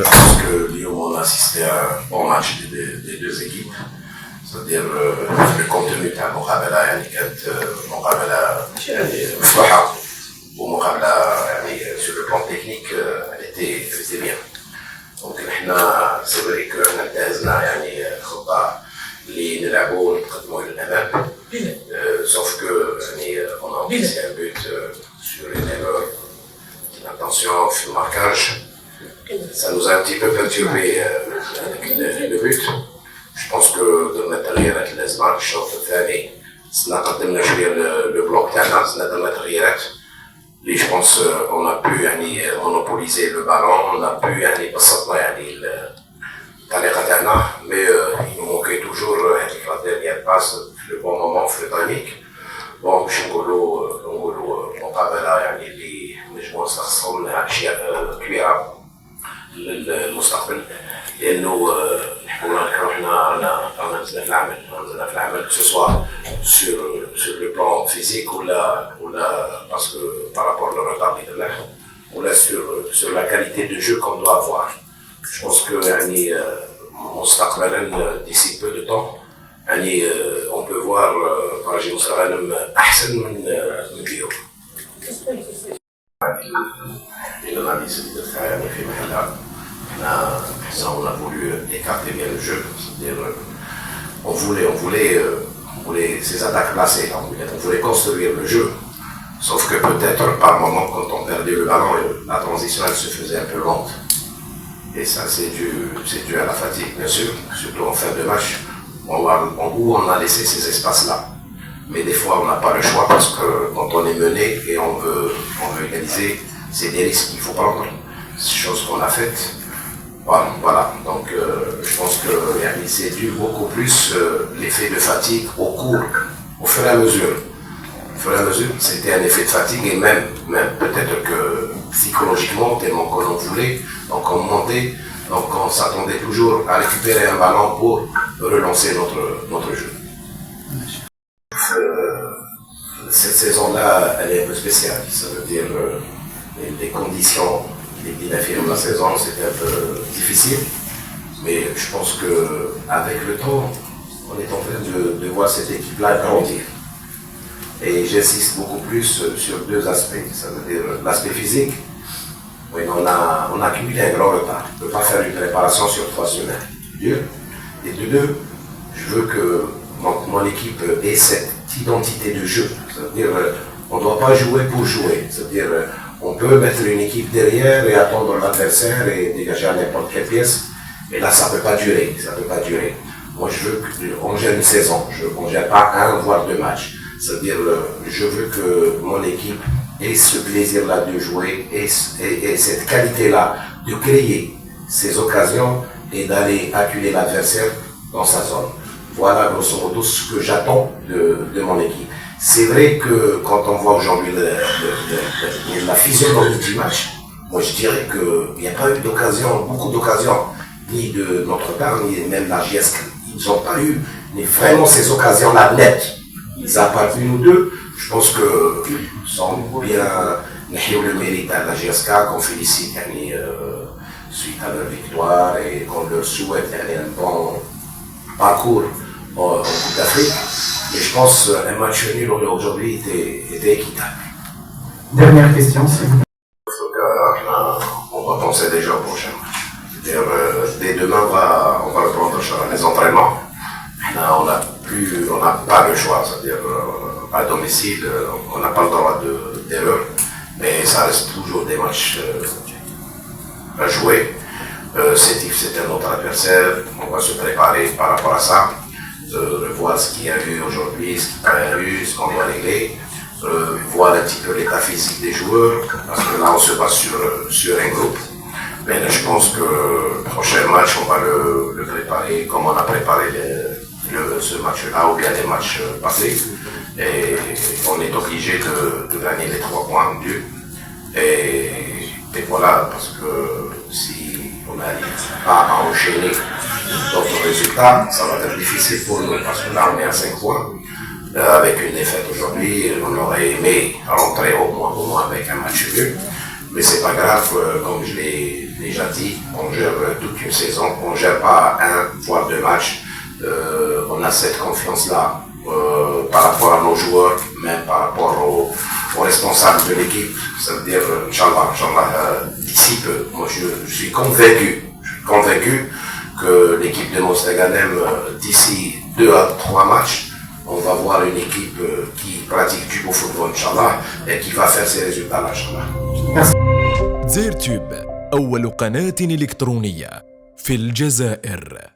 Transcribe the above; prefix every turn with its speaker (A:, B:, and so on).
A: Parce que Lyon, on a assisté à un bon match des deux équipes. C'est-à-dire le contenu تاع المقابلة يعني كانت مقابلة يعني مفتوحة ومقابلة يعني sur le plan technique elle était bien. Donc احنا c'est vrai que احنا انتهزنا يعني خطة اللي نلعبوا ونتقدموا إلى الأمام. Sauf que يعني on a encaissé un but sur une erreur d'intention في المارquage. Ça nous a un petit peu perturbé avec le but. Je pense que درنا تغييرات اللازمة الشوط الثاني صرنا قدمنا شوية لو بلوك تاعنا صرنا درنا تغييرات اللي je pense on a pu يعني monopoliser le ballon on a pu يعني بسطنا يعني الطريقة تاعنا mais il nous manquait toujours هذيك la dernière passe في le bon moment في le timing. Bon باش نقولوا مقابلة يعني اللي نجمو نستخلصو منها أشياء كبيرة للمستقبل لأنه رانا نزلنا في العمل que ce soit sur le plan physique ou parce que par rapport au retard ou là sur la qualité de jeu qu'on doit avoir. Je pense que يعني مستقبلا d'ici peu de temps يعني on peut voir راجي مستقبلا أحسن من اليوم. الأناليز اللي درتها يعني في محلها. On a voulu écarter bien le jeu, c'est-à-dire on voulait ces attaques placées, on voulait construire le jeu, sauf que peut-être par moment quand on perdait le ballon, la transition elle se faisait un peu lente. Et ça c'est dû à la fatigue bien sûr, surtout en fin de match, où on a laissé ces espaces-là. Mais des fois on n'a pas le choix parce que quand on est mené et on veut égaliser, c'est des risques qu'il faut prendre, c'est chose qu'on a faites. Voilà, donc je pense que c'est dû beaucoup plus l'effet de fatigue au fur et à mesure. Au fur et à mesure, c'était un effet de fatigue et même peut-être que psychologiquement, tellement qu'on en voulait, donc on montait, donc on s'attendait toujours à récupérer un ballon pour relancer notre jeu. Cette saison-là, elle est un peu spéciale, ça veut dire les conditions. Les affirme la saison, c'était un peu difficile, mais je pense qu'avec le temps, on est en train de voir cette équipe-là grandir. Et j'insiste beaucoup plus sur deux aspects, ça veut dire l'aspect physique. Oui, on a accumulé un grand retard. On ne peut pas faire une préparation sur 3 semaines. Et de deux, je veux que mon équipe ait cette identité de jeu. C'est-à-dire, on ne doit pas jouer pour jouer. C'est-à-dire, on peut mettre une équipe derrière et attendre l'adversaire et dégager à n'importe quelle pièce. Mais là, ça ne peut pas durer. Moi, je veux qu'on gère une saison. On ne gère pas 1 voire 2 matchs. C'est-à-dire, je veux que mon équipe ait ce plaisir-là de jouer et cette qualité-là de créer ces occasions et d'aller acculer l'adversaire dans sa zone. Voilà, grosso modo, ce que j'attends de mon équipe. C'est vrai que quand on voit aujourd'hui la physionomie du match, moi je dirais qu'il n'y a pas eu beaucoup d'occasions, ni de notre part, ni même la GSK. Ils n'ont pas eu vraiment ces occasions-là nettes. Ils ont pas une ou deux. Je pense que sans bien le mérite à la GSK, qu'on félicite suite à leur victoire et qu'on leur souhaite un bon parcours en Coupe d'Afrique. Et je pense qu'un match nul aujourd'hui était équitable.
B: Dernière question, s'il vous
A: plaît. On va penser déjà au prochain match. C'est-à-dire, dès demain, on va reprendre les entraînements. On n'a pas le choix, c'est-à-dire à domicile, on n'a pas le droit d'erreur, mais ça reste toujours des matchs à jouer. C'est un autre adversaire, on va se préparer par rapport à ça. Revoir ce qu'il y a eu aujourd'hui, ce qu'il n'y a pas eu, ce qu'on doit régler, voir un petit peu l'état physique des joueurs, parce que là on se base sur un groupe. Mais là, je pense que le prochain match, on va le préparer comme on a préparé ce match-là ou bien les matchs passés. Et on est obligé de gagner les 3 points dus. Et voilà, parce que si on n'arrive pas à enchaîner d'autres résultats, ça va être difficile pour nous, parce que là on est à 5 points. Avec une défaite aujourd'hui, on aurait aimé rentrer au moins avec un match nul. Mais c'est pas grave, comme je l'ai déjà dit, on gère toute une saison, on gère pas un voire deux matchs. On a cette confiance-là par rapport à nos joueurs, même par rapport aux responsables de l'équipe. Ça veut dire, Inch'Allah, d'ici peu, moi je suis convaincu que l'équipe de Mostaganem, d'ici 2 à 3 matchs, on va voir une équipe qui pratique du beau football, Inch'Allah, et qui va faire ses résultats-là, Inch'Allah.
C: زيرتيوب أول قناة إلكترونية في الجزائر.